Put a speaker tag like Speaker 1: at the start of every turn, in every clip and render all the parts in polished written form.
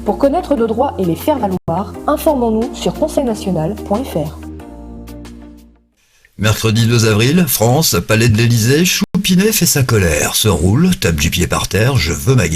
Speaker 1: Pour connaître nos droits et les faire valoir, informons-nous sur conseilnational.fr.
Speaker 2: Mercredi 2 avril, France, palais de l'Élysée, Choupinet fait sa colère, se roule, tape du pied par terre, je veux ma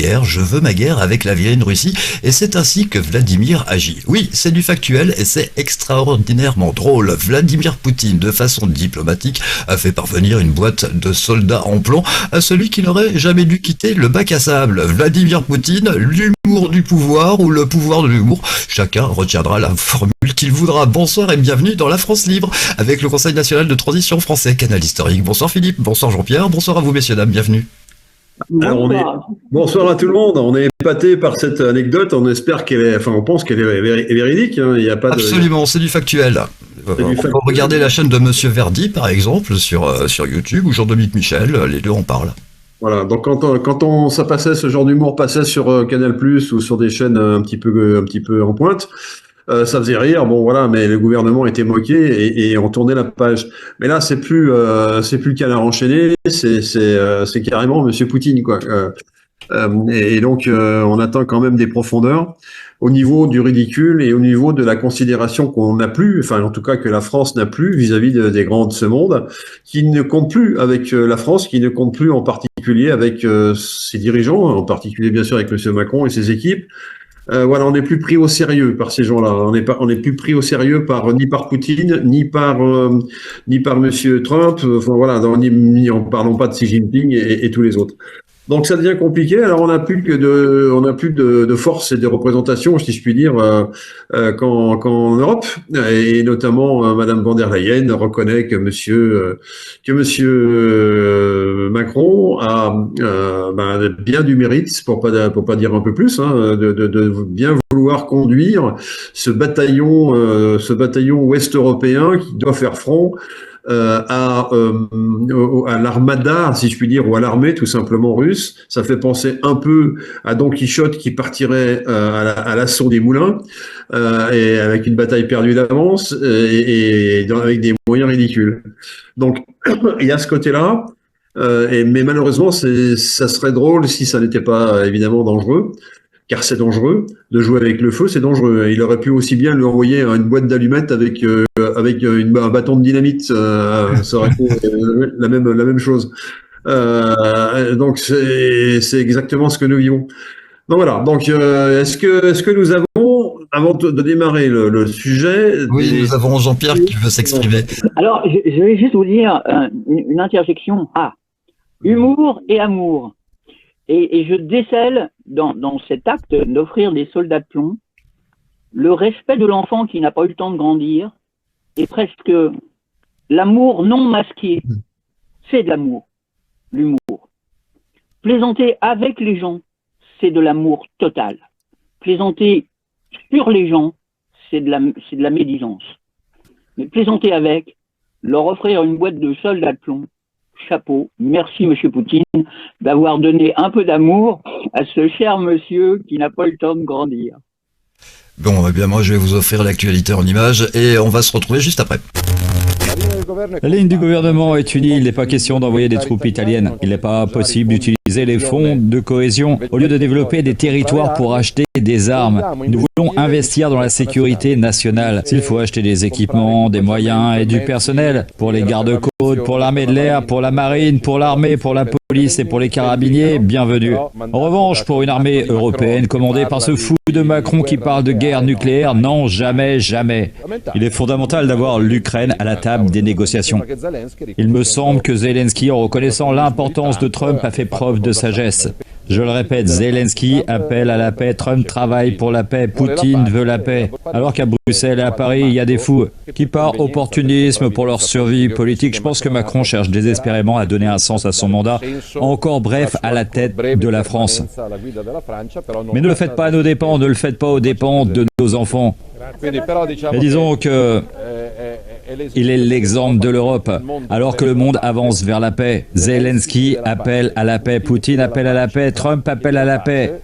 Speaker 2: guerre avec la vieille Russie, et c'est ainsi que Vladimir agit. Oui, c'est du factuel et c'est extraordinairement drôle. Vladimir Poutine, de façon diplomatique, a fait parvenir une boîte de soldats en plomb à celui qui n'aurait jamais dû quitter le bac à sable. Vladimir Poutine, l'humour du pouvoir ou le pouvoir de l'humour, chacun retiendra la formule qu'il voudra. Bonsoir et bienvenue dans La France Libre, avec le Conseil National de Transition Français, canal historique. Bonsoir Philippe, bonsoir Jean-Pierre, bonsoir à vous messieurs, dames, bienvenue.
Speaker 3: Alors bonsoir à tout le monde, on est épaté par cette anecdote, on espère on pense qu'elle est véridique, hein. Il y a pas
Speaker 2: Absolument, c'est du factuel. On peut regarder la chaîne de Monsieur Verdi par exemple sur YouTube ou Jean-Dominique Michel, les deux en parlent.
Speaker 3: Voilà, donc quand ça passait, ce genre d'humour passait sur Canal+ ou sur des chaînes un petit peu en pointe, ça faisait rire, bon voilà, mais le gouvernement était moqué et on tournait la page. Mais là, c'est plus le canard enchaîné, c'est carrément Monsieur Poutine, quoi. Et donc, on atteint quand même des profondeurs au niveau du ridicule et au niveau de la considération qu'on n'a plus, enfin en tout cas que la France n'a plus vis-à-vis des grands de ce monde, qui ne compte plus avec la France, qui ne compte plus en particulier avec ses dirigeants, en particulier bien sûr avec Monsieur Macron et ses équipes. Voilà, on n'est plus pris au sérieux par ces gens-là. On n'est plus pris au sérieux ni par Poutine, ni par Monsieur Trump. Enfin voilà, en parlant pas de Xi Jinping et tous les autres. Donc ça devient compliqué. Alors on n'a plus de force et de représentation, si je puis dire, qu'en Europe. Et notamment Madame von der Leyen reconnaît que Monsieur Macron a bien du mérite, pour pas dire un peu plus, hein, de bien vouloir conduire ce bataillon ouest européen qui doit faire front à l'armada, si je puis dire, ou à l'armée tout simplement russe. Ça fait penser un peu à Don Quichotte qui partirait à l'assaut des moulins, et avec une bataille perdue d'avance avec des moyens ridicules. Donc il y a ce côté-là, mais malheureusement ça serait drôle si ça n'était pas évidemment dangereux. Car c'est dangereux de jouer avec le feu, c'est dangereux. Il aurait pu aussi bien lui envoyer une boîte d'allumettes avec un bâton de dynamite, ça aurait été la même chose. Donc c'est exactement ce que nous vivons. Donc voilà. Donc est-ce que nous avons, avant de démarrer le sujet,
Speaker 2: oui, nous avons Jean-Pierre qui veut s'exprimer.
Speaker 4: Alors je vais juste vous dire une interjection. Humour et amour. Et je décèle dans cet acte d'offrir des soldats de plomb le respect de l'enfant qui n'a pas eu le temps de grandir et presque l'amour non masqué. C'est de l'amour, l'humour. Plaisanter avec les gens, c'est de l'amour total. Plaisanter sur les gens, c'est de la médisance. Mais plaisanter avec, leur offrir une boîte de soldats de plomb, chapeau, merci Monsieur Poutine d'avoir donné un peu d'amour à ce cher monsieur qui n'a pas eu le temps de grandir.
Speaker 2: Bon, eh bien moi je vais vous offrir l'actualité en images et on va se retrouver juste après.
Speaker 5: La ligne du gouvernement est unie, il n'est pas question d'envoyer des troupes italiennes. Il n'est pas possible d'utiliser les fonds de cohésion au lieu de développer des territoires pour acheter des armes. Nous voulons investir dans la sécurité nationale. S'il faut acheter des équipements, des moyens et du personnel pour les gardes-côtes, pour l'armée de l'air, pour la marine, pour l'armée, pour la police et pour les carabiniers, bienvenue. En revanche, pour une armée européenne commandée par ce fou de Macron qui parle de guerre nucléaire, non, jamais, jamais. Il est fondamental d'avoir l'Ukraine à la table des négociations. Il me semble que Zelensky, en reconnaissant l'importance de Trump, a fait preuve de sagesse. Je le répète, Zelensky appelle à la paix, Trump travaille pour la paix, Poutine veut la paix. Alors qu'à Bruxelles et à Paris, il y a des fous qui par opportunisme pour leur survie politique. Je pense que Macron cherche désespérément à donner un sens à son mandat. Encore bref, à la tête de la France. Mais ne le faites pas à nos dépens, ne le faites pas aux dépens de nos enfants. Mais disons que il est l'exemple de l'Europe, alors que le monde avance vers la paix. Zelensky appelle à la paix, Poutine appelle à la paix, Trump appelle à la paix.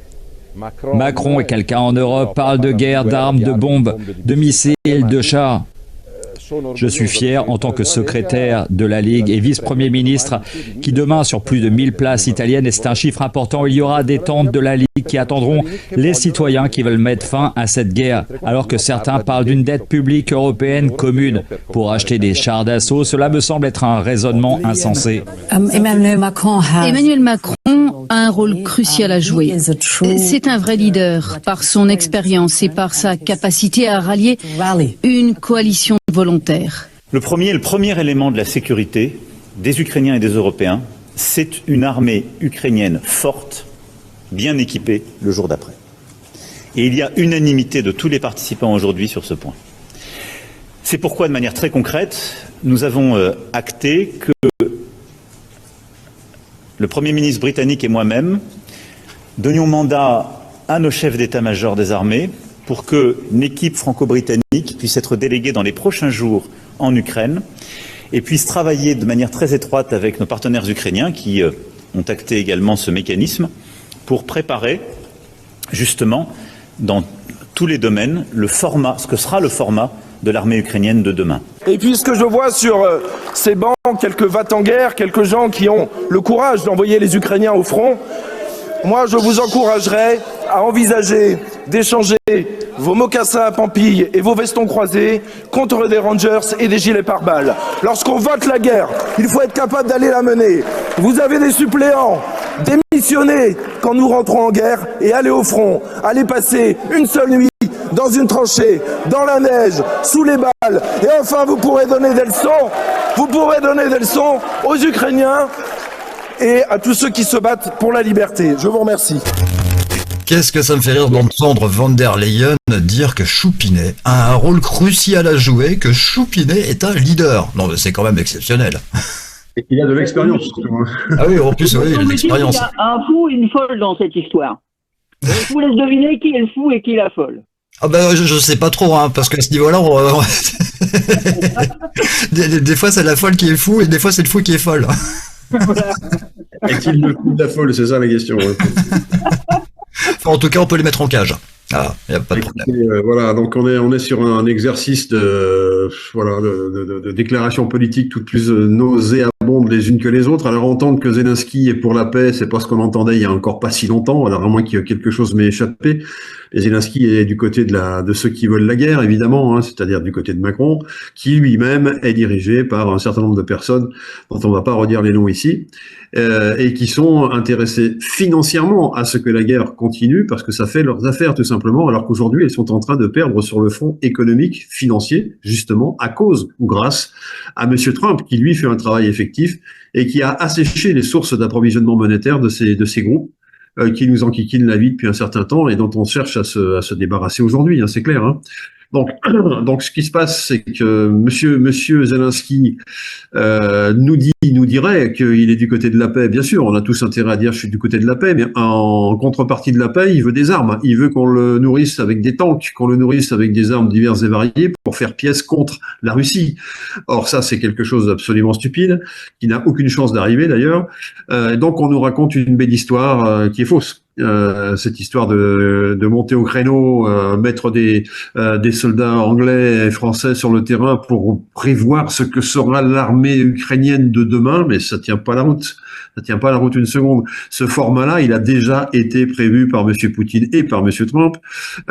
Speaker 5: Macron et quelqu'un en Europe parle de guerre, d'armes, de bombes, de missiles, de chars. Je suis fier en tant que secrétaire de la Ligue et vice-premier ministre qui demain sur plus de 1000 places italiennes, et c'est un chiffre important, il y aura des tentes de la Ligue politiques qui attendront les citoyens qui veulent mettre fin à cette guerre. Alors que certains parlent d'une dette publique européenne commune pour acheter des chars d'assaut, cela me semble être un raisonnement insensé.
Speaker 6: Emmanuel Macron a un rôle crucial à jouer. C'est un vrai leader par son expérience et par sa capacité à rallier une coalition volontaire.
Speaker 7: Le premier élément de la sécurité des Ukrainiens et des Européens, c'est une armée ukrainienne forte, bien équipée le jour d'après. Et il y a unanimité de tous les participants aujourd'hui sur ce point. C'est pourquoi, de manière très concrète, nous avons acté que le Premier ministre britannique et moi-même donnions mandat à nos chefs d'état-major des armées pour qu'une équipe franco-britannique puisse être déléguée dans les prochains jours en Ukraine et puisse travailler de manière très étroite avec nos partenaires ukrainiens qui ont acté également ce mécanisme pour préparer justement dans tous les domaines ce que sera le format de l'armée ukrainienne de demain.
Speaker 8: Et puisque je vois sur ces bancs quelques va-t-en-guerre, quelques gens qui ont le courage d'envoyer les Ukrainiens au front, moi je vous encouragerai à envisager d'échanger vos mocassins à pampilles et vos vestons croisés contre des Rangers et des gilets pare-balles. Lorsqu'on vote la guerre, il faut être capable d'aller la mener. Vous avez des suppléants, démissionnez quand nous rentrons en guerre et allez au front. Allez passer une seule nuit dans une tranchée, dans la neige, sous les balles. Et enfin, vous pourrez donner des leçons aux Ukrainiens et à tous ceux qui se battent pour la liberté. Je vous remercie.
Speaker 2: Qu'est-ce que ça me fait rire d'entendre van der Leyen dire que Choupinet a un rôle crucial à jouer, que Choupinet est un leader. Non, mais c'est quand même exceptionnel.
Speaker 3: Et qu'il a de l'expérience.
Speaker 2: Ah oui, en plus, oui, il a de l'expérience.
Speaker 4: Il y a un fou et une folle dans cette histoire. Je vous laisse deviner qui est le fou et qui est la folle.
Speaker 2: Ah ben je sais pas trop, hein, parce qu'à ce niveau-là, des fois c'est la folle qui est fou et des fois c'est le fou qui est folle.
Speaker 3: Est-il le coup de la folle, c'est ça la question.
Speaker 2: Enfin, en tout cas, on peut les mettre en cage. Ah, il n'y a pas de problème.
Speaker 3: Voilà, donc on est sur un exercice de déclaration politique toutes plus nauséabondes les unes que les autres. Alors entendre que Zelensky est pour la paix, c'est pas ce qu'on entendait il y a encore pas si longtemps. Alors à moins qu'il y ait quelque chose m'ait échappé. Et Zelensky est du côté de ceux qui veulent la guerre, évidemment, hein, c'est-à-dire du côté de Macron, qui lui-même est dirigé par un certain nombre de personnes dont on va pas redire les noms ici, et qui sont intéressés financièrement à ce que la guerre continue, parce que ça fait leurs affaires tout simplement, alors qu'aujourd'hui elles sont en train de perdre sur le front économique, financier, justement à cause ou grâce à Monsieur Trump, qui lui fait un travail effectif et qui a asséché les sources d'approvisionnement monétaire de ces groupes qui nous enquiquinent la vie depuis un certain temps et dont on cherche à se débarrasser aujourd'hui, hein, c'est clair. Hein. Donc, ce qui se passe, c'est que Monsieur Zelensky nous dirait qu'il est du côté de la paix. Bien sûr, on a tous intérêt à dire je suis du côté de la paix, mais en contrepartie de la paix, il veut des armes. Il veut qu'on le nourrisse avec des tanks, qu'on le nourrisse avec des armes diverses et variées pour faire pièce contre la Russie. Or, ça, c'est quelque chose d'absolument stupide, qui n'a aucune chance d'arriver d'ailleurs. Donc, on nous raconte une belle histoire qui est fausse. Cette histoire de monter au créneau, mettre des soldats anglais et français sur le terrain pour prévoir ce que sera l'armée ukrainienne de demain, mais ça tient pas la route. Ça tient pas la route une seconde. Ce format-là, il a déjà été prévu par Monsieur Poutine et par Monsieur Trump.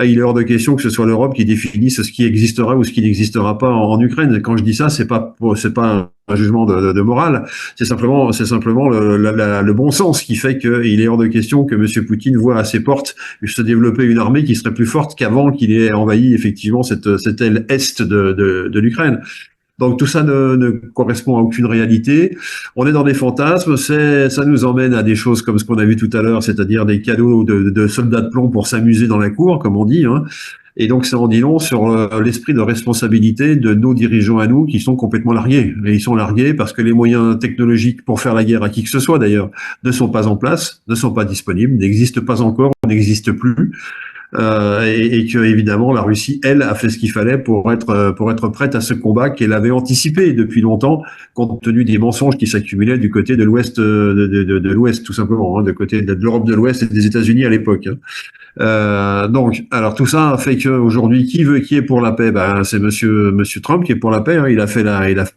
Speaker 3: Il est hors de question que ce soit l'Europe qui définisse ce qui existera ou ce qui n'existera pas en Ukraine. Quand je dis ça, c'est pas un jugement de morale. C'est simplement le bon sens qui fait qu'il est hors de question que Monsieur Poutine voit à ses portes se développer une armée qui serait plus forte qu'avant qu'il ait envahi effectivement cette aile est de l'Ukraine. Donc tout ça ne correspond à aucune réalité. On est dans des fantasmes. Ça nous emmène à des choses comme ce qu'on a vu tout à l'heure, c'est-à-dire des cadeaux de soldats de plomb pour s'amuser dans la cour, comme on dit. Hein. Et donc ça en dit long sur l'esprit de responsabilité de nos dirigeants à nous qui sont complètement largués. Et ils sont largués parce que les moyens technologiques pour faire la guerre à qui que ce soit d'ailleurs ne sont pas en place, ne sont pas disponibles, n'existent pas encore, n'existent plus. et que évidemment la Russie, elle, a fait ce qu'il fallait pour être prête à ce combat qu'elle avait anticipé depuis longtemps, compte tenu des mensonges qui s'accumulaient du côté de l'Ouest, de l'Ouest tout simplement, hein, de côté de l'Europe de l'Ouest et des États-Unis à l'époque. Hein. Donc, alors tout ça fait que aujourd'hui, qui est pour la paix? Ben, c'est Monsieur Trump qui est pour la paix. Hein. Il a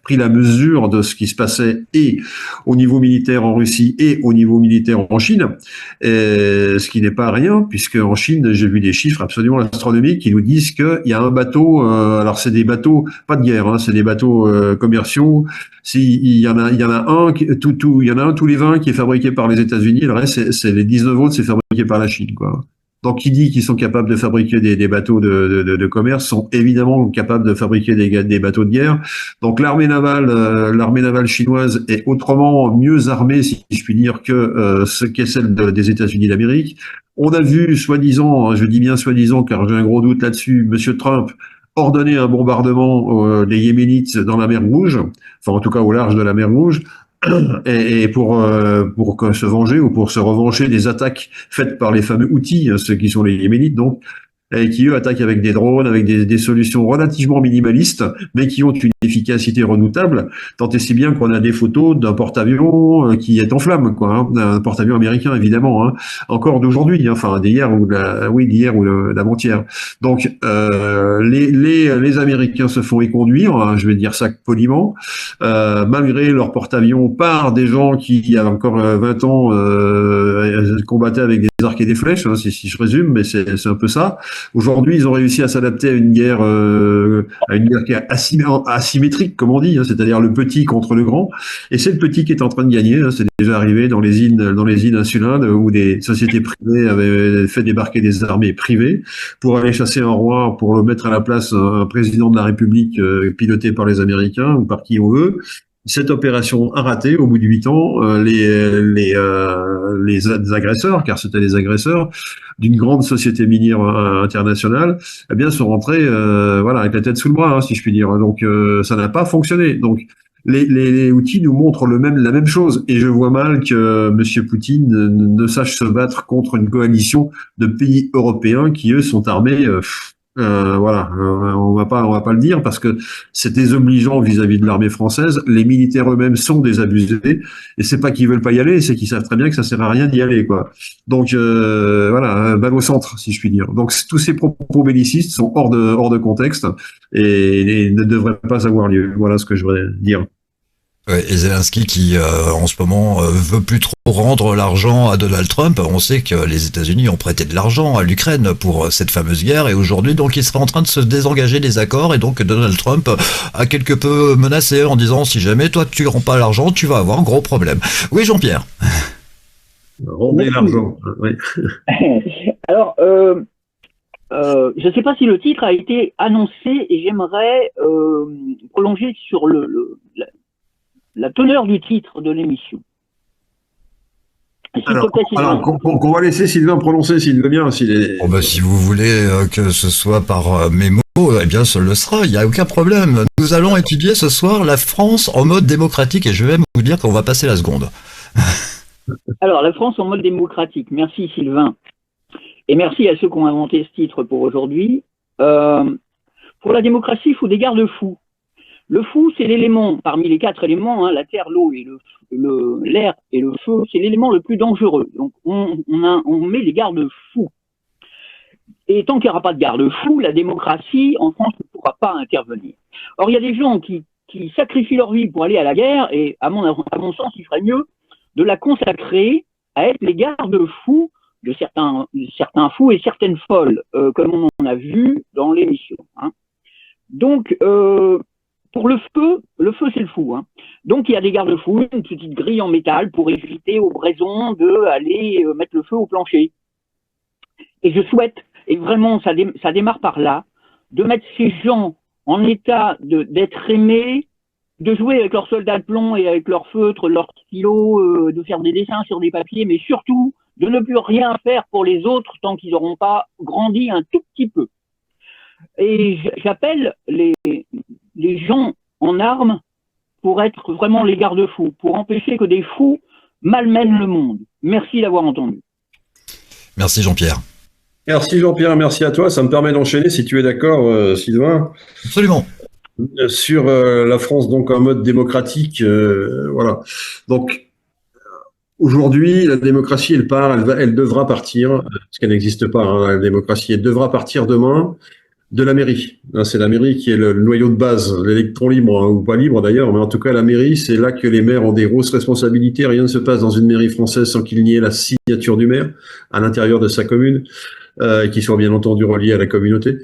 Speaker 3: pris la mesure de ce qui se passait et au niveau militaire en Russie et au niveau militaire en Chine. Et ce qui n'est pas rien, puisque en Chine, j'ai vu des chiffres absolument astronomiques qui nous disent qu'il y a un bateau. Alors c'est des bateaux pas de guerre, hein, c'est des bateaux commerciaux. Il y en a un, il y en a un tous les 20 qui est fabriqué par les États-Unis. Le reste, c'est les 19 autres, c'est fabriqué par la Chine, quoi. Donc, qui dit qu'ils sont capables de fabriquer des bateaux de commerce sont évidemment capables de fabriquer des bateaux de guerre. Donc, l'armée navale chinoise est autrement mieux armée, si je puis dire, que ce qu'est celle des États-Unis d'Amérique. On a vu, soi-disant, je dis bien soi-disant, car j'ai un gros doute là-dessus, Monsieur Trump ordonner un bombardement des Yéménites dans la mer Rouge, enfin en tout cas au large de la mer Rouge. Et pour se venger ou pour se revancher des attaques faites par les fameux Houthis, ceux qui sont les Yéménites donc, et qui eux attaquent avec des drones, avec des solutions relativement minimalistes, mais qui ont une efficacité redoutable, tant et si bien qu'on a des photos d'un porte-avions qui est en flammes, quoi, hein, un porte-avions américain évidemment, hein, encore d'aujourd'hui, hein, enfin d'hier ou d'avant-hier. Donc les Américains se font éconduire, hein, je vais dire ça poliment, malgré leur porte-avions par des gens qui il y a encore 20 ans combattaient avec des arcs et des flèches, hein, si je résume, mais c'est un peu ça. Aujourd'hui, ils ont réussi à s'adapter à une guerre qui est asymétrique, comme on dit, hein, c'est-à-dire le petit contre le grand. Et c'est le petit qui est en train de gagner. Hein, c'est déjà arrivé dans les îles insulaires où des sociétés privées avaient fait débarquer des armées privées pour aller chasser un roi, pour le mettre à la place un président de la République piloté par les Américains ou par qui on veut. Cette opération a raté au bout de 8 ans. Les agresseurs, car c'était les agresseurs d'une grande société minière internationale, eh bien sont rentrés avec la tête sous le bras, hein, si je puis dire. Donc ça n'a pas fonctionné. Donc les outils nous montrent la même chose. Et je vois mal que Monsieur Poutine ne sache se battre contre une coalition de pays européens qui eux sont armés. On va pas le dire parce que c'est désobligeant vis-à-vis de l'armée française. Les militaires eux-mêmes sont désabusés et c'est pas qu'ils veulent pas y aller, c'est qu'ils savent très bien que ça sert à rien d'y aller, quoi. Donc balle au centre, si je puis dire. Donc tous ces propos bellicistes sont hors de contexte et ne devraient pas avoir lieu. Voilà ce que je voudrais dire.
Speaker 2: Ouais, et Zelensky qui en ce moment veut plus trop rendre l'argent à Donald Trump. On sait que les États-Unis ont prêté de l'argent à l'Ukraine pour cette fameuse guerre et aujourd'hui donc il serait en train de se désengager des accords et donc Donald Trump a quelque peu menacé en disant si jamais toi tu rends pas l'argent tu vas avoir un gros problème. Oui Jean-Pierre.
Speaker 3: Rendez l'argent. Oui.
Speaker 4: Alors je ne sais pas si le titre a été annoncé et j'aimerais prolonger sur la teneur du titre de l'émission.
Speaker 3: Alors qu'on va laisser Sylvain prononcer s'il veut bien. Si
Speaker 2: vous voulez que ce soit par mes mots, eh bien ce le sera, il n'y a aucun problème. Nous allons étudier ce soir la France en mode démocratique et je vais même vous dire qu'on va passer la seconde.
Speaker 4: Alors, la France en mode démocratique. Merci Sylvain. Et merci à ceux qui ont inventé ce titre pour aujourd'hui. Pour la démocratie, il faut des garde-fous. Le fou, c'est l'élément, parmi les 4 éléments, hein, la terre, l'eau et l'air et le feu, c'est l'élément le plus dangereux. Donc, on met les garde-fous. Et tant qu'il n'y aura pas de garde-fous, la démocratie, en France, ne pourra pas intervenir. Or, il y a des gens qui sacrifient leur vie pour aller à la guerre, et à mon sens, il ferait mieux de la consacrer à être les garde-fous de certains fous et certaines folles, comme on en a vu dans l'émission. Hein. Donc, pour le feu c'est le fou. Hein. Donc il y a des garde-fous, une petite grille en métal pour éviter aux braisons d'aller mettre le feu au plancher. Et je souhaite, et vraiment ça démarre par là, de mettre ces gens en état d'être aimés, de jouer avec leurs soldats de plomb et avec leurs feutres, leurs stylos, de faire des dessins sur des papiers, mais surtout de ne plus rien faire pour les autres tant qu'ils n'auront pas grandi un tout petit peu. Et j'appelle les gens en armes pour être vraiment les garde-fous, pour empêcher que des fous malmènent le monde. Merci d'avoir entendu.
Speaker 2: Merci Jean-Pierre.
Speaker 3: Merci Jean-Pierre, merci à toi. Ça me permet d'enchaîner, si tu es d'accord, Sylvain.
Speaker 2: Absolument.
Speaker 3: Sur la France, donc en mode démocratique, voilà. Donc aujourd'hui, la démocratie, elle part, elle devra partir, parce qu'elle n'existe pas, hein, la démocratie, elle devra partir demain de la mairie. Hein, c'est la mairie qui est le noyau de base, l'électron libre, hein, ou pas libre d'ailleurs, mais en tout cas la mairie, c'est là que les maires ont des grosses responsabilités. Rien ne se passe dans une mairie française sans qu'il n'y ait la signature du maire à l'intérieur de sa commune, qui soit bien entendu relié à la communauté.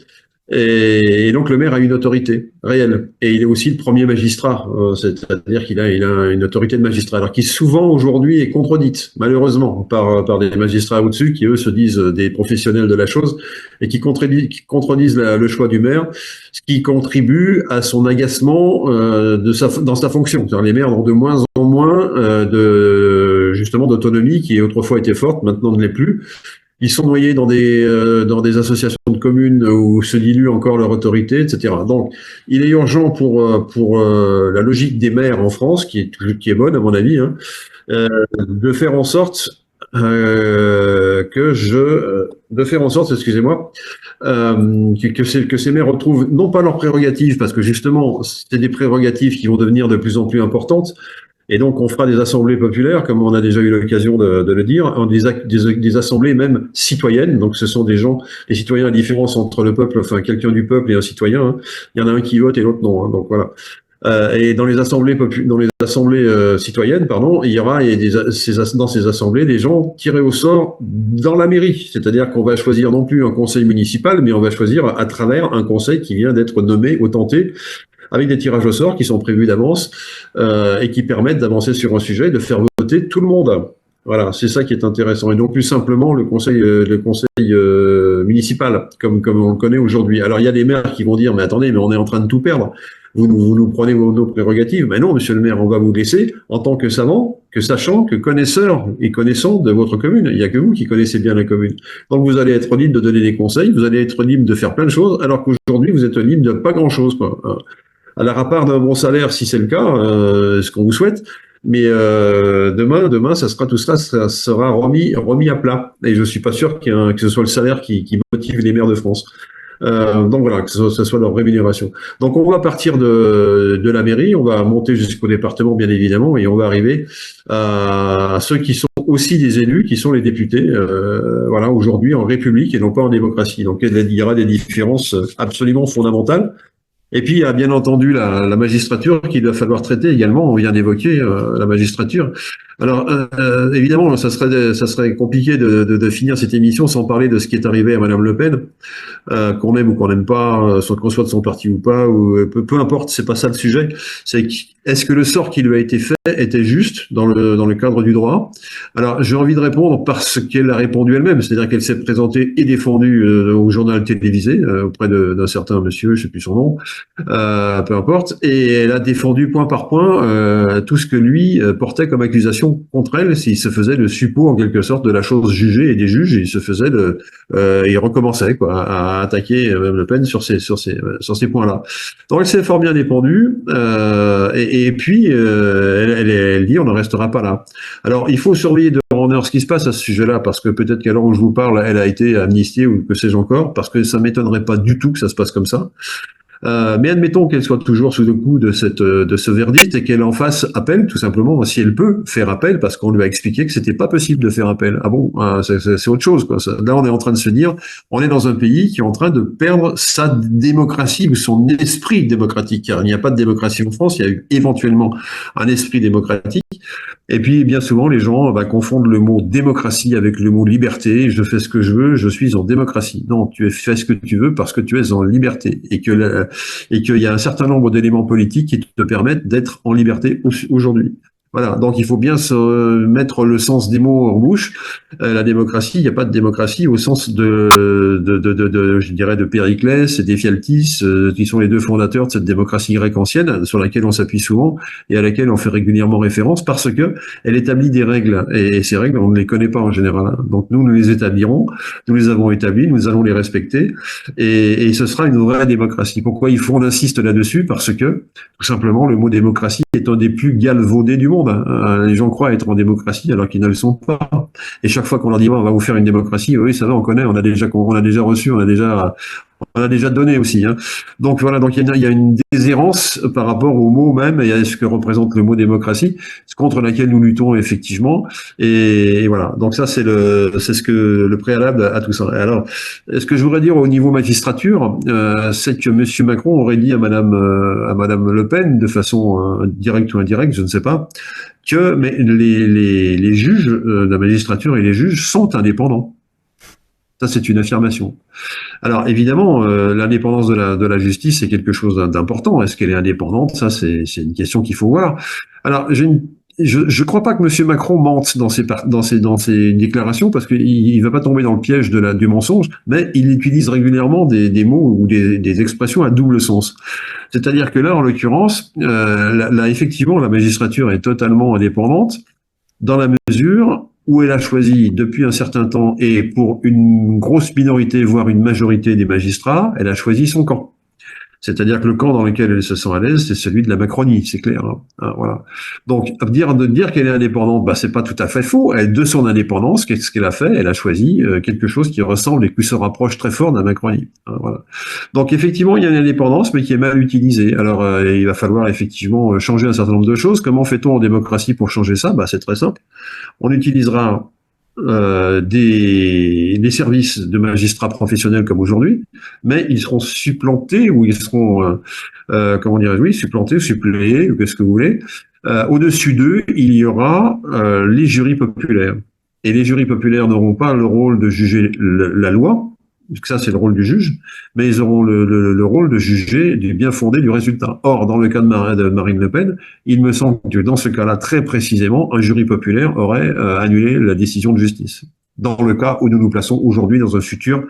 Speaker 3: Et donc le maire a une autorité réelle, et il est aussi le premier magistrat, c'est-à-dire qu'il a une autorité de magistrat, alors qui souvent aujourd'hui est contredite, malheureusement, par des magistrats au-dessus qui eux se disent des professionnels de la chose et qui contredisent le choix du maire, ce qui contribue à son agacement dans sa fonction. C'est-à-dire les maires ont de moins en moins justement d'autonomie qui autrefois était forte, maintenant ne l'est plus. Ils sont noyés dans des associations de communes où se dilue encore leur autorité, etc. Donc, il est urgent pour la logique des maires en France, qui est bonne à mon avis, hein, de faire en sorte excusez-moi, que ces maires retrouvent non pas leurs prérogatives, parce que justement, c'est des prérogatives qui vont devenir de plus en plus importantes. Et donc, on fera des assemblées populaires, comme on a déjà eu l'occasion de le dire, des assemblées même citoyennes. Donc, ce sont des gens, les citoyens, la différence entre le peuple, enfin, quelqu'un du peuple et un citoyen, hein. Il y en a un qui vote et l'autre non, hein. Donc, voilà. Et dans les assemblées citoyennes, pardon, il y aura dans ces assemblées des gens tirés au sort dans la mairie. C'est-à-dire qu'on va choisir non plus un conseil municipal, mais on va choisir à travers un conseil qui vient d'être nommé ou tenté, avec des tirages au sort qui sont prévus d'avance et qui permettent d'avancer sur un sujet et de faire voter tout le monde. Voilà, c'est ça qui est intéressant. Et donc plus simplement le conseil municipal, comme on le connaît aujourd'hui. Alors il y a des maires qui vont dire, mais attendez, mais on est en train de tout perdre. Vous nous prenez nos prérogatives. Mais non, monsieur le maire, on va vous laisser en tant que savant, que sachant, que connaisseur et connaissant de votre commune. Il n'y a que vous qui connaissez bien la commune. Donc vous allez être libre de donner des conseils, vous allez être libre de faire plein de choses, alors qu'aujourd'hui vous êtes libre de pas grand-chose, quoi. Alors à part d'un bon salaire, si c'est le cas, ce qu'on vous souhaite, mais demain, ça sera remis à plat. Et je suis pas sûr que ce soit le salaire qui motive les maires de France. Donc voilà, que ce soit leur rémunération. Donc on va partir de la mairie, on va monter jusqu'au département bien évidemment, et on va arriver à ceux qui sont aussi des élus, qui sont les députés, voilà, aujourd'hui en République et non pas en démocratie. Donc il y aura des différences absolument fondamentales. Et puis, il y a bien entendu la magistrature qu'il va falloir traiter également. On vient d'évoquer la magistrature. Alors, évidemment, ça serait compliqué de finir cette émission sans parler de ce qui est arrivé à Madame Le Pen, qu'on aime ou qu'on n'aime pas, qu'on soit de son parti ou pas, ou peu importe, c'est pas ça le sujet. C'est est-ce que le sort qui lui a été fait était juste dans le cadre du droit? Alors, j'ai envie de répondre parce qu'elle a répondu elle-même, c'est-à-dire qu'elle s'est présentée et défendue au journal télévisé auprès d'un certain monsieur, je sais plus son nom, peu importe, et elle a défendu point par point tout ce que lui portait comme accusation contre elle, s'il se faisait le suppôt en quelque sorte de la chose jugée et des juges, et il se faisait il recommençait quoi à attaquer Mme Le Pen sur ces points-là. Donc elle s'est fort bien défendue, et puis elle dit on ne restera pas là. Alors il faut surveiller de ce qui se passe à ce sujet-là, parce que peut-être qu'à l'heure où je vous parle, elle a été amnistiée ou que sais-je encore, parce que ça m'étonnerait pas du tout que ça se passe comme ça. Mais admettons qu'elle soit toujours sous le coup de ce verdict et qu'elle en fasse appel, tout simplement, si elle peut faire appel, parce qu'on lui a expliqué que c'était pas possible de faire appel. Ah bon, c'est autre chose, quoi. Là, on est en train de se dire, on est dans un pays qui est en train de perdre sa démocratie ou son esprit démocratique, car il n'y a pas de démocratie en France, il y a eu éventuellement un esprit démocratique. Et puis, bien souvent, les gens confondent le mot démocratie avec le mot liberté. Je fais ce que je veux, je suis en démocratie. Non, tu fais ce que tu veux parce que tu es en liberté. Et qu'il y a un certain nombre d'éléments politiques qui te permettent d'être en liberté aujourd'hui. Voilà, donc il faut bien se mettre le sens des mots en bouche. La démocratie, il n'y a pas de démocratie au sens je dirais, de Périclès et d'Éphialtis, qui sont les deux fondateurs de cette démocratie grecque ancienne, sur laquelle on s'appuie souvent et à laquelle on fait régulièrement référence, parce que elle établit des règles, et ces règles, on ne les connaît pas en général. Donc nous les établirons, nous les avons établies, nous allons les respecter, et ce sera une vraie démocratie. Pourquoi on insiste là-dessus? Parce que, tout simplement, le mot démocratie est un des plus galvaudés du monde. monde. Les gens croient être en démocratie alors qu'ils ne le sont pas. Et chaque fois qu'on leur dit on va vous faire une démocratie, oui, ça va, on connaît, on a déjà reçu, on a déjà donné aussi. Hein. Donc voilà, donc il y a une déshérence par rapport au mot même et à ce que représente le mot démocratie, contre laquelle nous luttons effectivement. Et voilà. Donc ça c'est le préalable à tout ça. Alors, ce que je voudrais dire au niveau magistrature, c'est que Monsieur Macron aurait dit à Madame Le Pen, de façon directe ou indirecte, je ne sais pas, que mais les juges, la magistrature et les juges sont indépendants. Ça, c'est une affirmation. Alors, évidemment, l'indépendance de la justice, c'est quelque chose d'important. Est-ce qu'elle est indépendante? Ça, c'est une question qu'il faut voir. Alors, je crois pas que Monsieur Macron mente dans ses déclarations, parce qu'il va pas tomber dans le piège du mensonge, mais il utilise régulièrement des mots ou des expressions à double sens. C'est-à-dire que là, en l'occurrence, là, effectivement, la magistrature est totalement indépendante, dans la mesure où elle a choisi depuis un certain temps, et pour une grosse minorité, voire une majorité des magistrats, elle a choisi son camp. C'est-à-dire que le camp dans lequel elle se sent à l'aise, c'est celui de la Macronie, c'est clair. Hein, voilà. Donc, de dire qu'elle est indépendante, c'est pas tout à fait faux. Elle, de son indépendance, qu'est-ce qu'elle a fait? Elle a choisi quelque chose qui ressemble et qui se rapproche très fort de la Macronie. Hein, voilà. Donc, effectivement, il y a une indépendance, mais qui est mal utilisée. Alors, il va falloir effectivement changer un certain nombre de choses. Comment fait-on en démocratie pour changer ça? C'est très simple. On utilisera des services de magistrats professionnels comme aujourd'hui, mais ils seront supplantés ou ils seront supplantés, suppléés, ou qu'est-ce que vous voulez. Au-dessus d'eux, il y aura les jurys populaires. Et les jurys populaires n'auront pas le rôle de juger la loi, puisque ça c'est le rôle du juge, mais ils auront le rôle de juger du bien fondé du résultat. Or, dans le cas de Marine Le Pen, il me semble que dans ce cas-là, très précisément, un jury populaire aurait annulé la décision de justice. Dans le cas où nous nous plaçons aujourd'hui dans un futur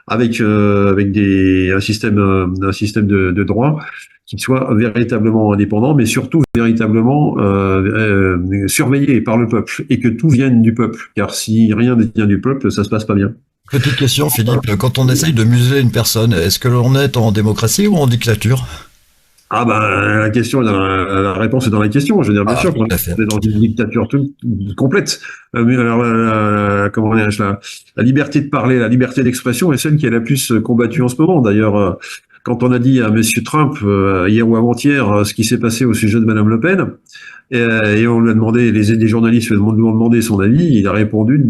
Speaker 3: avec un système de droit qui soit véritablement indépendant, mais surtout véritablement surveillé par le peuple, et que tout vienne du peuple. Car si rien ne vient du peuple, ça se passe pas bien.
Speaker 2: Petite question, Philippe, quand on essaye de museler une personne, est-ce que l'on est en démocratie ou en dictature?
Speaker 3: La réponse est dans la question. Je veux dire, bien sûr qu'on est dans une dictature complète. Comment dirais-je, la liberté de parler, la liberté d'expression est celle qui est la plus combattue en ce moment. D'ailleurs, quand on a dit à Monsieur Trump, hier ou avant-hier, ce qui s'est passé au sujet de Madame Le Pen, et on lui a demandé, les journalistes lui ont demandé son avis, il a répondu,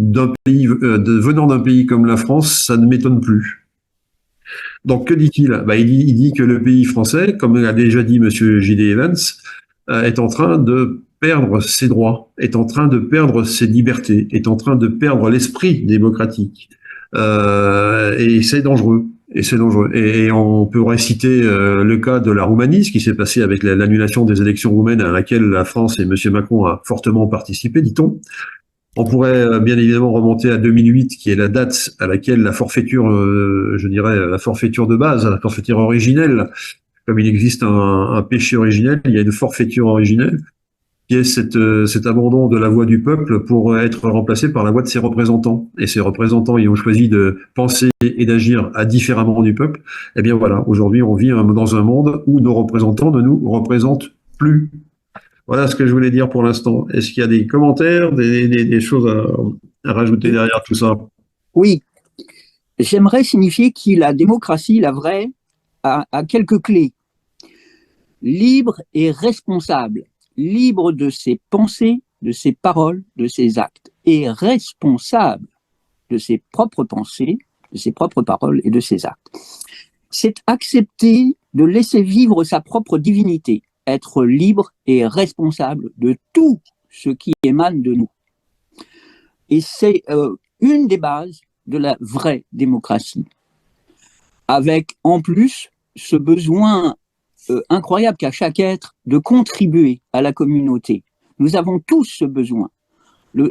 Speaker 3: venant d'un pays comme la France, ça ne m'étonne plus. Donc, que dit-il? Il dit que le pays français, comme a déjà dit Monsieur J.D. Evans, est en train de perdre ses droits, est en train de perdre ses libertés, est en train de perdre l'esprit démocratique. Et c'est dangereux. Et on pourrait citer le cas de la Roumanie, ce qui s'est passé avec l'annulation des élections roumaines à laquelle la France et Monsieur Macron a fortement participé, dit-on. On pourrait bien évidemment remonter à 2008, qui est la date à laquelle la forfaiture, la forfaiture de base, la forfaiture originelle, comme il existe un péché originel, il y a une forfaiture originelle, qui est cet abandon de la voix du peuple pour être remplacé par la voix de ses représentants. Et ces représentants ayant choisi de penser et d'agir différemment du peuple, eh bien voilà, aujourd'hui on vit dans un monde où nos représentants ne nous représentent plus. Voilà ce que je voulais dire pour l'instant. Est-ce qu'il y a des commentaires, des choses à rajouter derrière tout ça?
Speaker 4: Oui, j'aimerais signifier que la démocratie, la vraie, a quelques clés. Libre et responsable. Libre de ses pensées, de ses paroles, de ses actes, et responsable de ses propres pensées, de ses propres paroles et de ses actes. C'est accepter de laisser vivre sa propre divinité, être libre et responsable de tout ce qui émane de nous. Et c'est une des bases de la vraie démocratie, avec en plus ce besoin incroyable qu'a chaque être de contribuer à la communauté. Nous avons tous ce besoin.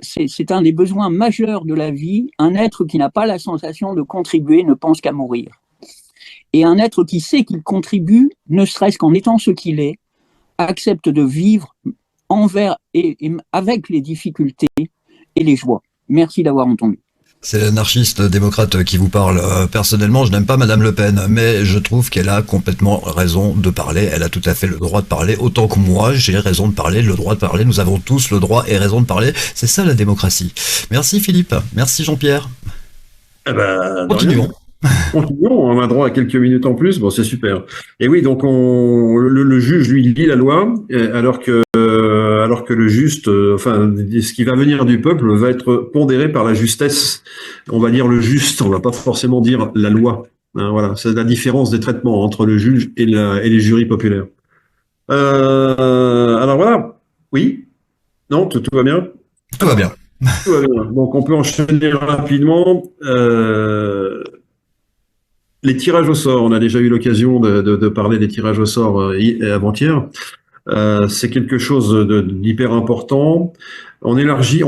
Speaker 4: C'est un des besoins majeurs de la vie. Un être qui n'a pas la sensation de contribuer ne pense qu'à mourir. Et un être qui sait qu'il contribue, ne serait-ce qu'en étant ce qu'il est, accepte de vivre envers et avec les difficultés et les joies. Merci d'avoir entendu.
Speaker 2: C'est l'anarchiste démocrate qui vous parle. Personnellement, je n'aime pas Madame Le Pen, mais je trouve qu'elle a complètement raison de parler. Elle a tout à fait le droit de parler, autant que moi, j'ai raison de parler, le droit de parler. Nous avons tous le droit et raison de parler. C'est ça la démocratie. Merci Philippe. Merci Jean-Pierre.
Speaker 3: Eh ben,
Speaker 2: Continuons.
Speaker 3: Continuons, on a droit à quelques minutes en plus, bon c'est super. Et oui, donc le juge lui lit la loi, alors que le juste, enfin ce qui va venir du peuple va être pondéré par la justesse. On va dire le juste, on va pas forcément dire la loi. Hein, voilà, c'est la différence des traitements entre le juge et les jurys populaires. Alors voilà, oui, non, tout va bien.
Speaker 2: Tout va bien.
Speaker 3: Tout va bien. Donc on peut enchaîner rapidement. Les tirages au sort, on a déjà eu l'occasion de parler des tirages au sort avant-hier. C'est quelque chose d'hyper important. On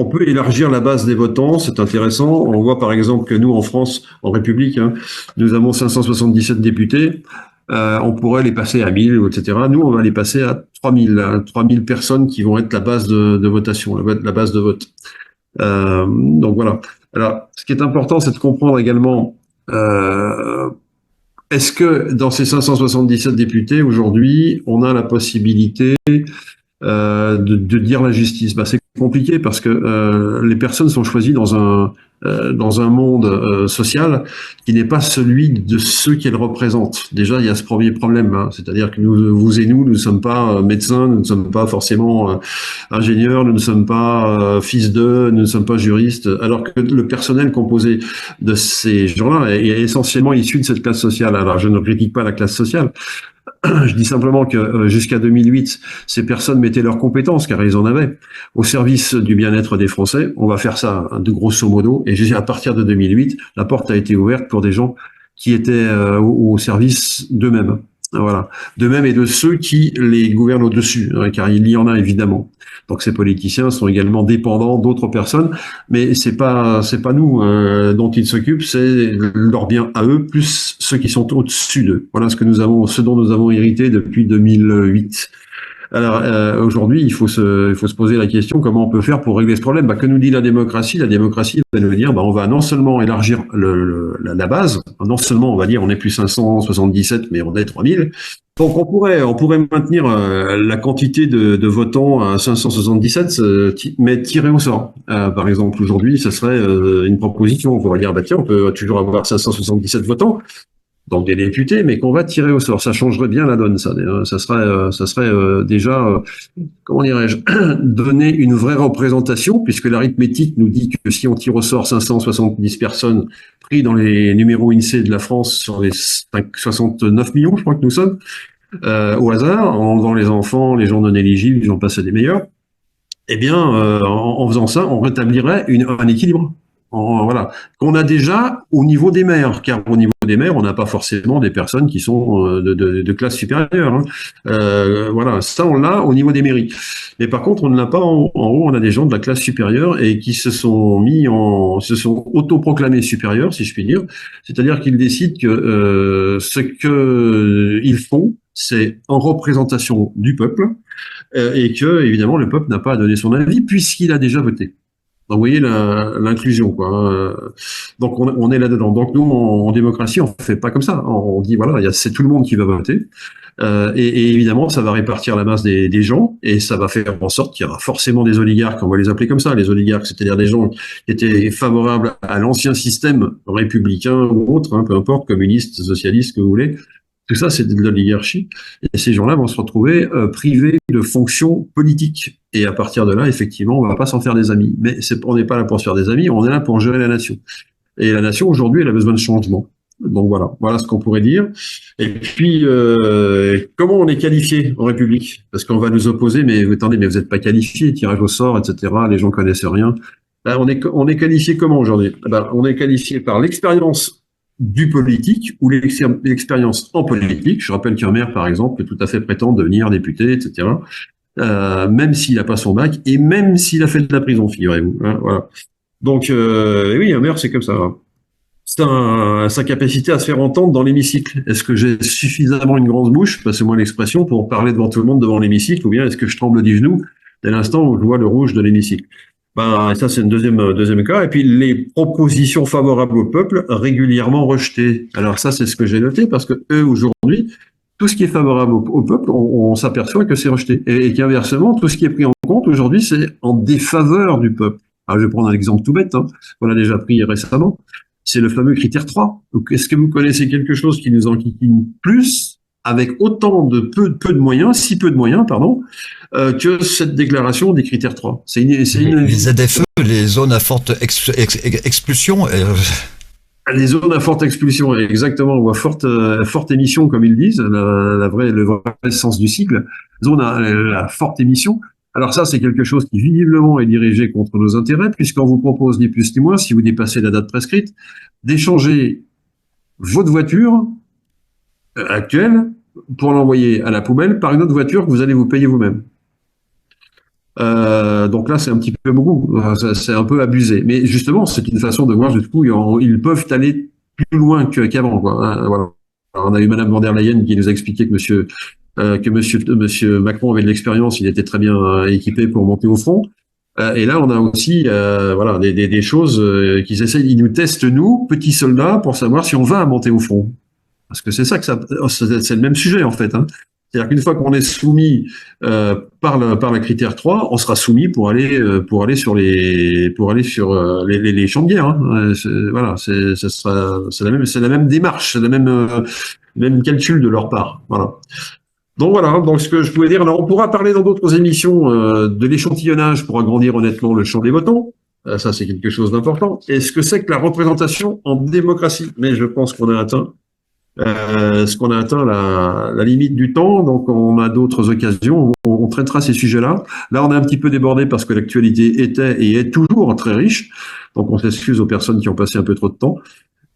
Speaker 3: peut élargir la base des votants, c'est intéressant. On voit par exemple que nous, en France, en République, hein, nous avons 577 députés. On pourrait les passer à 1000, etc. Nous, on va les passer à 3000, hein, 3000 personnes qui vont être la base de votation, la base de vote. Donc voilà. Alors, ce qui est important, c'est de comprendre également est-ce que dans ces 577 députés, aujourd'hui, on a la possibilité de dire la justice? C'est compliqué parce que les personnes sont choisies dans un monde social qui n'est pas celui de ceux qu'elles représentent. Déjà, il y a ce premier problème, hein, c'est-à-dire que vous et nous ne sommes pas médecins, nous ne sommes pas forcément ingénieurs, nous ne sommes pas fils d'eux, nous ne sommes pas juristes, alors que le personnel composé de ces gens-là est essentiellement issu de cette classe sociale. Alors, je ne critique pas la classe sociale. Je dis simplement que jusqu'à 2008, ces personnes mettaient leurs compétences, car ils en avaient, au service du bien-être des Français. On va faire ça de grosso modo. Et à partir de 2008, la porte a été ouverte pour des gens qui étaient au service d'eux-mêmes. Voilà, d'eux-mêmes et de ceux qui les gouvernent au-dessus, hein, car il y en a évidemment. Donc ces politiciens sont également dépendants d'autres personnes, mais c'est pas nous dont ils s'occupent, c'est leur bien à eux plus ceux qui sont au-dessus d'eux. Voilà ce dont nous avons hérité depuis 2008. Alors aujourd'hui, il faut se poser la question comment on peut faire pour régler ce problème. Que nous dit la démocratie? La démocratie va nous dire on va non seulement élargir la base, non seulement on va dire on est plus 577 mais on est 3000. Donc on pourrait maintenir la quantité de votants à 577 mais tirer au sort. Par exemple aujourd'hui, ça serait une proposition. On pourrait dire tiens, on peut toujours avoir 577 votants. Donc des députés, mais qu'on va tirer au sort. Ça changerait bien la donne, ça. Ça serait déjà, comment dirais-je, donner une vraie représentation, puisque l'arithmétique nous dit que si on tire au sort 570 personnes pris dans les numéros INSEE de la France sur les 69 millions, je crois que nous sommes, au hasard, en enlevant les enfants, les gens non éligibles, j'en passe des meilleurs, eh bien, en faisant ça, on rétablirait un équilibre. Voilà, qu'on a déjà au niveau des maires, car au niveau des maires, on n'a pas forcément des personnes qui sont de classe supérieure. Hein. Voilà, ça on l'a au niveau des mairies. Mais par contre, on ne l'a pas en haut. On a des gens de la classe supérieure et qui se sont autoproclamés supérieurs, si je puis dire. C'est-à-dire qu'ils décident que ce que ils font, c'est en représentation du peuple et que évidemment le peuple n'a pas à donner son avis puisqu'il a déjà voté. Donc, vous voyez l'inclusion, quoi. Donc, on est là-dedans. Donc, nous, en démocratie, on fait pas comme ça. On dit, voilà, c'est tout le monde qui va voter. Et évidemment, ça va répartir la masse des gens et ça va faire en sorte qu'il y aura forcément des oligarques, on va les appeler comme ça. Les oligarques, c'est-à-dire des gens qui étaient favorables à l'ancien système républicain ou autre, hein, peu importe, communiste, socialiste, que vous voulez. Tout ça, c'est de l'oligarchie. Et ces gens-là vont se retrouver privés de fonctions politiques. Et à partir de là, effectivement, on va pas s'en faire des amis. Mais on n'est pas là pour se faire des amis, on est là pour gérer la nation. Et la nation, aujourd'hui, elle a besoin de changement. Donc voilà ce qu'on pourrait dire. Et puis, comment on est qualifié en République? Parce qu'on va nous opposer, mais attendez, mais vous n'êtes pas qualifié, tirage au sort, etc. Les gens connaissent rien. Là, on est qualifié comment aujourd'hui? On est qualifié par l'expérience du politique ou l'expérience en politique. Je rappelle qu'un maire, par exemple, peut tout à fait prétendre devenir député, etc. Même s'il n'a pas son bac et même s'il a fait de la prison, figurez-vous. Hein, voilà. Donc, oui, un maire, c'est comme ça. Hein. C'est sa capacité à se faire entendre dans l'hémicycle. Est-ce que j'ai suffisamment une grande bouche, passez-moi l'expression, pour parler devant tout le monde devant l'hémicycle, ou bien est-ce que je tremble du genou dès l'instant où je vois le rouge de l'hémicycle? Ben, ça, c'est un deuxième cas. Et puis, les propositions favorables au peuple régulièrement rejetées. Alors ça, c'est ce que j'ai noté parce que eux, aujourd'hui, tout ce qui est favorable au peuple, on s'aperçoit que c'est rejeté. Et qu'inversement, tout ce qui est pris en compte aujourd'hui, c'est en défaveur du peuple. Alors, je vais prendre un exemple tout bête, qu'on a déjà pris récemment. C'est le fameux critère 3. Donc, est-ce que vous connaissez quelque chose qui nous enquiquine plus avec autant de peu de moyens, si peu de moyens, pardon, que cette déclaration des critères 3.
Speaker 2: Les ZFE, les zones à forte expulsion.
Speaker 3: Les zones à forte expulsion, exactement, ou à forte émission, comme ils disent, le vrai sens du cycle. Zone à forte émission. Alors ça, c'est quelque chose qui visiblement est dirigé contre nos intérêts, puisqu'on vous propose ni plus ni moins, si vous dépassez la date prescrite, d'échanger votre voiture actuelle pour l'envoyer à la poubelle par une autre voiture que vous allez vous payer vous-même. Donc là, c'est un petit peu beaucoup, c'est un peu abusé. Mais justement, c'est une façon de voir jusqu'où ils peuvent aller plus loin qu'avant, quoi. Voilà. Alors, on a eu Madame van der Leyen qui nous a expliqué que Monsieur Macron avait de l'expérience, il était très bien équipé pour monter au front. Et là, on a aussi voilà des choses qu'ils essayent, ils nous testent nous, petits soldats, pour savoir si on va monter au front. Parce que c'est ça c'est le même sujet en fait. C'est-à-dire qu'une fois qu'on est soumis par la critère 3, on sera soumis pour aller sur les champs de guerre. Voilà, c'est la même démarche, c'est la même calcul de leur part. Voilà. Donc voilà, donc ce que je pouvais dire. Alors on pourra parler dans d'autres émissions de l'échantillonnage pour agrandir honnêtement le champ des votants. Ça c'est quelque chose d'important. Et ce que c'est que la représentation en démocratie. Mais je pense qu'on a atteint la limite du temps, donc on a d'autres occasions, on traitera ces sujets-là. Là, on est un petit peu débordé parce que l'actualité était et est toujours très riche, donc on s'excuse aux personnes qui ont passé un peu trop de temps.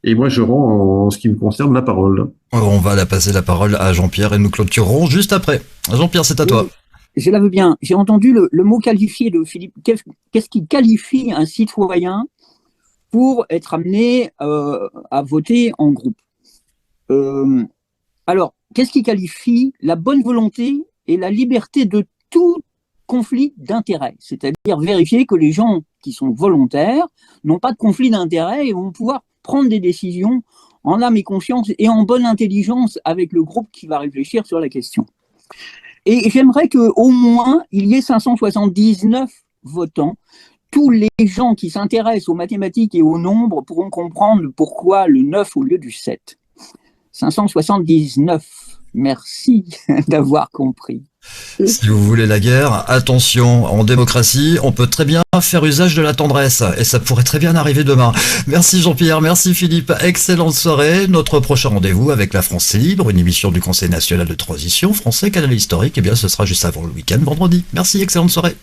Speaker 3: Et moi, je rends, en ce qui me concerne, la parole.
Speaker 2: On va passer la parole à Jean-Pierre et nous clôturerons juste après. Jean-Pierre, c'est à toi.
Speaker 4: Je la veux bien. J'ai entendu le mot qualifié de Philippe. Qu'est-ce qui qualifie un citoyen pour être amené à voter en groupe? Alors, qu'est-ce qui qualifie la bonne volonté et la liberté de tout conflit d'intérêts? C'est-à-dire vérifier que les gens qui sont volontaires n'ont pas de conflit d'intérêts et vont pouvoir prendre des décisions en âme et conscience et en bonne intelligence avec le groupe qui va réfléchir sur la question. Et j'aimerais qu'au moins, il y ait 579 votants. Tous les gens qui s'intéressent aux mathématiques et aux nombres pourront comprendre pourquoi le 9 au lieu du 7. 579. Merci d'avoir compris.
Speaker 2: Si vous voulez la guerre, attention, en démocratie, on peut très bien faire usage de la tendresse, et ça pourrait très bien arriver demain. Merci Jean-Pierre, merci Philippe, excellente soirée. Notre prochain rendez-vous avec La France c'est libre, une émission du Conseil national de transition français, canal historique, eh bien ce sera juste avant le week-end, vendredi. Merci, excellente soirée.